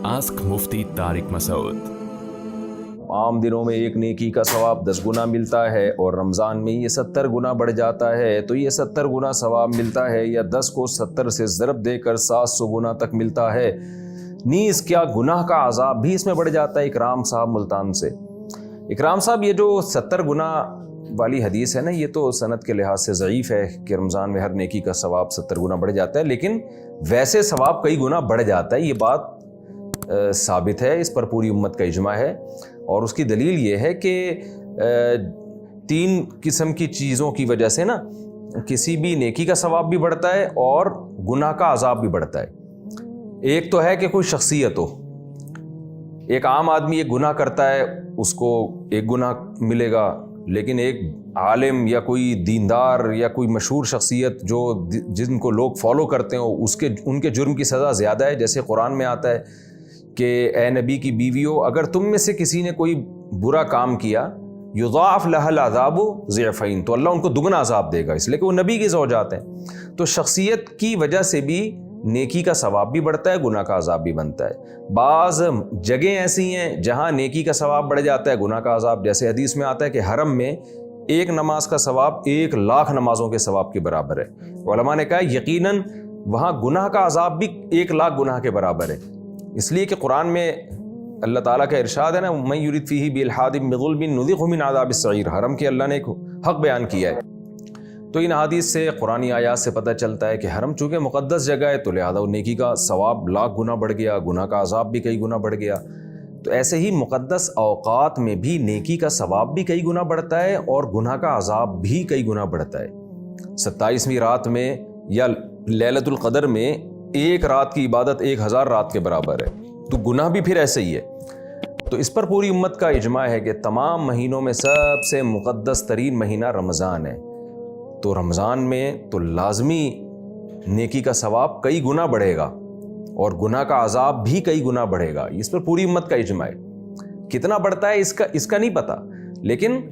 Ask मुफ्ती तारिक मसूद। आम दिनों में एक नेकी का सवाब 10 गुना मिलता है और रमज़ान में ये 70 गुना बढ़ जाता है, तो ये 70 गुना सवाब मिलता है या 10 को 70 से ज़रब देकर 700 गुना तक मिलता है। नीज़ क्या गुनाह का अज़ाब भी इसमें बढ़ जाता है। इकराम साहब मुल्तान से, इकराम साहब, ये जो 70 गुना वाली हदीस है ना, ये तो सनद के लिहाज से ज़ईफ़ है कि रमज़ान में हर नेकी का सवाब 70 गुना बढ़ जाता है, लेकिन वैसे सवाब कई गुना बढ़ जाता है। ये बात साबित है, इस पर पूरी उम्मत का इजमा है। और उसकी दलील ये है कि 3 किस्म की चीज़ों की वजह से ना किसी भी नेकी का सवाब भी बढ़ता है और गुनाह का अजाब भी बढ़ता है। एक तो है कि कोई शख्सियत हो, एक आम आदमी एक गुनाह करता है, उसको एक गुनाह मिलेगा, लेकिन एक आलिम या कोई दीनदार या कोई मशहूर शख्सियत जो जिनको लोग फॉलो करते हो, उनके जुर्म की सज़ा ज़्यादा है। जैसे कुरान में आता है कि ए नबी की बीवियों, अगर तुम में से किसी ने कोई बुरा काम किया, युज़ाअफ़ लहल अज़ाबु ज़िअफ़ैन, तो अल्लाह उनको दुगना अज़ाब देगा, इसलिए कि वो नबी के ज़ौजात हैं। तो शख्सियत की वजह से भी नेकी का सवाब भी बढ़ता है, गुनाह का अज़ाब भी बनता है। बाज़ जगह ऐसी हैं जहाँ नेकी का सवाब बढ़ जाता है, गुनाह का अज़ाब। जैसे हदीस में आता है कि हरम में एक नमाज का सवाब 1 लाख नमाजों के सवाब के बराबर है। उलमा ने कहा यकीनन वहाँ गुनाह का अज़ाब भी 1 लाख गुनाह के बराबर है, इसलिए कि कुरान में अल्लाह ताला का इरशाद है ना, मन युरिद फीही बिलहादिम बिज़ुल्मिन नुज़िक़हु मिन अज़ाबिस सईर। हरम के अल्लाह ने एक हक़ बयान किया है। तो इन हदीस से, कुरानी आयात से पता चलता है कि हरम चूँकि मुक़द्दस जगह है, तो लिहाजा नेकी का सवाब लाख गुना बढ़ गया, गुनाह का अज़ाब भी कई गुना बढ़ गया। तो ऐसे ही मुक़द्दस औक़ात में भी नेकी का सवाब भी कई गुना बढ़ता है और गुनाह का अज़ाब भी कई गुना बढ़ता है। 27वीं रात में या लैलतुल क़दर में एक रात की इबादत 1000 रात के बराबर है, तो गुनाह भी फिर ऐसे ही है। तो इस पर पूरी उम्मत का इजमा है कि तमाम महीनों में सबसे मुक़द्दस तरीन महीना रमज़ान है। तो रमज़ान में तो लाजमी नेकी का सवाब कई गुना बढ़ेगा और गुनाह का अज़ाब भी कई गुना बढ़ेगा। इस पर पूरी उम्मत का इजमा है। कितना बढ़ता है इसका नहीं पता, लेकिन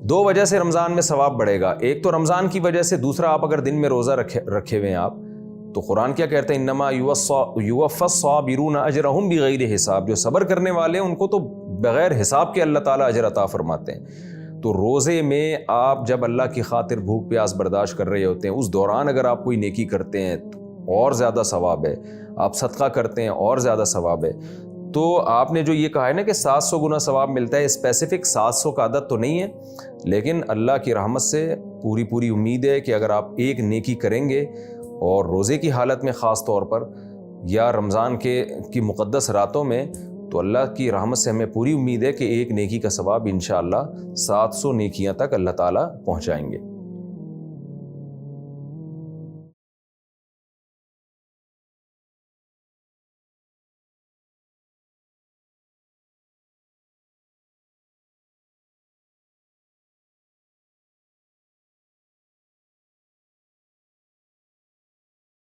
2 वजह से रमज़ान में सवाब बढ़ेगा। एक तो रमज़ान की वजह से, दूसरा आप अगर दिन में रोज़ा रखे हुए हैं आप, तो कुरान क्या कहते हैं, इन्नमा युवफ़्फ़ास्साबिरून अजरहुम बिग़ैरि हिसाब। जो सब्र करने वाले हैं उनको तो बग़ैर हिसाब के अल्लाह ताला अजर अता फरमाते हैं। तो रोज़े में आप जब अल्लाह की खातिर भूख प्यास बर्दाश्त कर रहे होते हैं, उस दौरान अगर आप कोई नेकी करते हैं तो और ज़्यादा सवाब है। आप सदका करते हैं और ज़्यादा सवाब है। तो आपने जो ये कहा है ना कि 700 गुना सवाब मिलता है, स्पेसिफ़िक 700 का अदद तो नहीं है, लेकिन अल्लाह की रहमत से पूरी उम्मीद है कि अगर आप एक नेकी करेंगे और रोज़े की हालत में ख़ास तौर पर या रमज़ान की मुक़द्दस रातों में, तो अल्लाह की रहमत से हमें पूरी उम्मीद है कि एक नेकी का सवाब इंशाअल्लाह 700 नेकियां तक अल्लाह ताला पहुँचाएंगे।